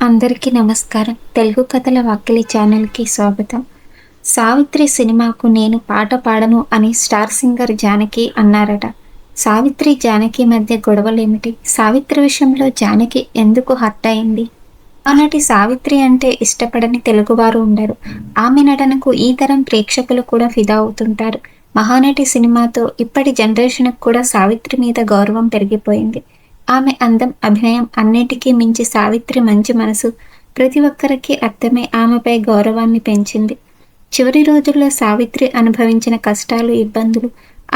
అందరికీ నమస్కారం. తెలుగు కథల వాకిలి ఛానల్‌కి స్వాగతం. 'సావిత్రి' సినిమాకు నేను పాట పాడను అని స్టార్ సింగర్ జానకి అన్నారట. సావిత్రి, జానకి మధ్య గొడవలేమిటి? సావిత్రి విషయంలో జానకి ఎందుకు హర్ట్ అయింది? ఆనాటి సావిత్రి అంటే ఇష్టపడని తెలుగువారు ఉండరు. ఆమె నటనకు ఈ తరం ప్రేక్షకులు కూడా ఫిదా అవుతుంటారు. 'మహానటి' సినిమాతో ఇప్పటి జనరేషన్‌కి కూడా సావిత్రి మీద గౌరవం పెరిగిపోయింది. ఆమె అందం, అభినయం అన్నిటికీ మించి సావిత్రి మంచి మనసు ప్రతి ఒక్కరికి అర్థమై ఆమెపై గౌరవాన్ని పెంచింది. చివరి రోజుల్లో సావిత్రి అనుభవించిన కష్టాలు, ఇబ్బందులు,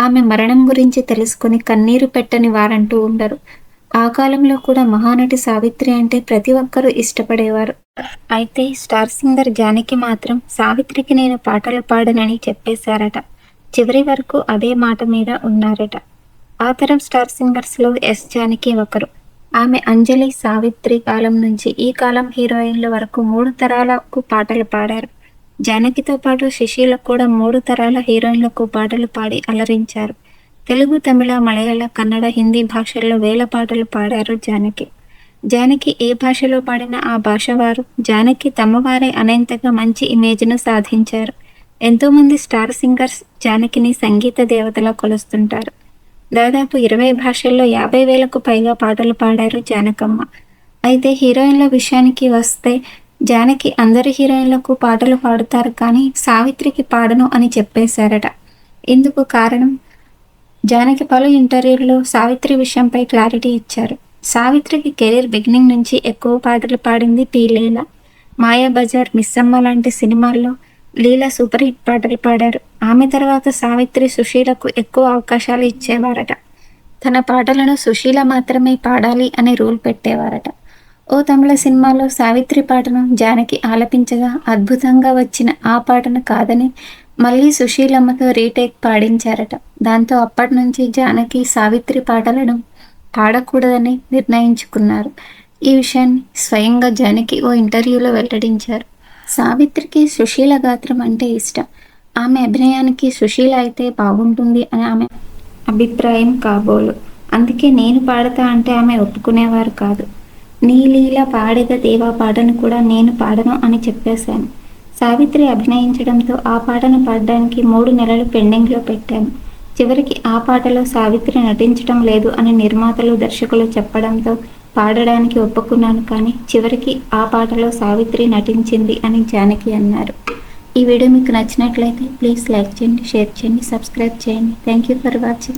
ఆమె మరణం గురించి తెలుసుకుని కన్నీరు పెట్టని వారంటూ ఉండరు. ఆ కాలంలో కూడా మహానటి సావిత్రి అంటే ప్రతి ఒక్కరూ ఇష్టపడేవారు. అయితే స్టార్ సింగర్ జానకి మాత్రం సావిత్రికి నేను పాటలు పాడనని చెప్పేశారట. చివరి వరకు అదే మాట మీద ఉన్నారట. ఆ తరం స్టార్ సింగర్స్లో ఎస్ జానకి ఒకరు. ఆమె అంజలి, సావిత్రి కాలం నుంచి ఈ కాలం హీరోయిన్ల వరకు 3 తరాలకు పాటలు పాడారు. జానకితో పాటు సుశీల కూడా 3 తరాల హీరోయిన్లకు పాటలు పాడి అలరించారు. తెలుగు, తమిళ, మలయాళ, కన్నడ, హిందీ భాషల్లో వేల పాటలు పాడారు జానకి. జానకి ఏ భాషలో పాడినా ఆ భాష వారు జానకి తమవారే అనేంతగా మంచి ఇమేజ్ను సాధించారు. ఎంతోమంది స్టార్ సింగర్స్ జానకిని సంగీత దేవతలా కొలుస్తుంటారు. దాదాపు 20 భాషల్లో 50,000కు పైగా పాటలు పాడారు జానకమ్మ. అయితే హీరోయిన్ల విషయానికి వస్తే జానకి అందరి హీరోయిన్లకు పాటలు పాడుతారు కానీ సావిత్రికి పాడను అని చెప్పేశారట. ఇందుకు కారణం జానకి పలు ఇంటర్వ్యూల్లో సావిత్రి విషయంపై క్లారిటీ ఇచ్చారు. సావిత్రికి కెరీర్ బిగినింగ్ నుంచి ఎక్కువ పాటలు పాడింది పి. లీల. మాయాబజార్, మిస్సమ్మ లాంటి సినిమాల్లో లీల సూపర్ హిట్ పాటలు పాడారు. ఆమె తర్వాత సావిత్రి, సుశీలకు ఎక్కువ అవకాశాలు ఇచ్చేవారట. తన పాటలను సుశీల మాత్రమే పాడాలి అనే రూల్ పెట్టేవారట. ఓ తమిళ సినిమాలో సావిత్రి పాటను జానకి ఆలపించగా అద్భుతంగా వచ్చిన ఆ పాటను కాదని మళ్ళీ సుశీలమ్మతో రీటేక్ పాడించారట. దాంతో అప్పటి నుంచి జానకి సావిత్రి పాటలను పాడకూడదని నిర్ణయించుకున్నారు. ఈ విషయాన్ని స్వయంగా జానకి ఓ ఇంటర్వ్యూలో వెల్లడించారు. సావిత్రికి సుశీల గాత్రం అంటే ఇష్టం. ఆమె అభినయానికి సుశీల అయితే బాగుంటుంది అని ఆమె అభిప్రాయం కాబోలు. అందుకే నేను పాడతా అంటే ఆమె ఒప్పుకునేవారు కాదు. నీ లీల పాడేద దేవా పాటను కూడా నేను పాడను అని చెప్పేశాను. సావిత్రి అభినయించడంతో ఆ పాటను పాడడానికి 3 నెలలు పెండింగ్లో పెట్టాను. చివరికి ఆ పాటలో సావిత్రి నటించడం లేదు అని నిర్మాతలు, దర్శకులు చెప్పడంతో పాడడానికి ఒప్పుకున్నాను కానీ చివరికి ఆ పాటలో సావిత్రి నటించింది అని జానకి అన్నారు. ఈ వీడియో మీకు నచ్చినట్లయితే ప్లీజ్ లైక్ చేయండి, షేర్ చేయండి, సబ్స్క్రైబ్ చేయండి. Thank you for watching.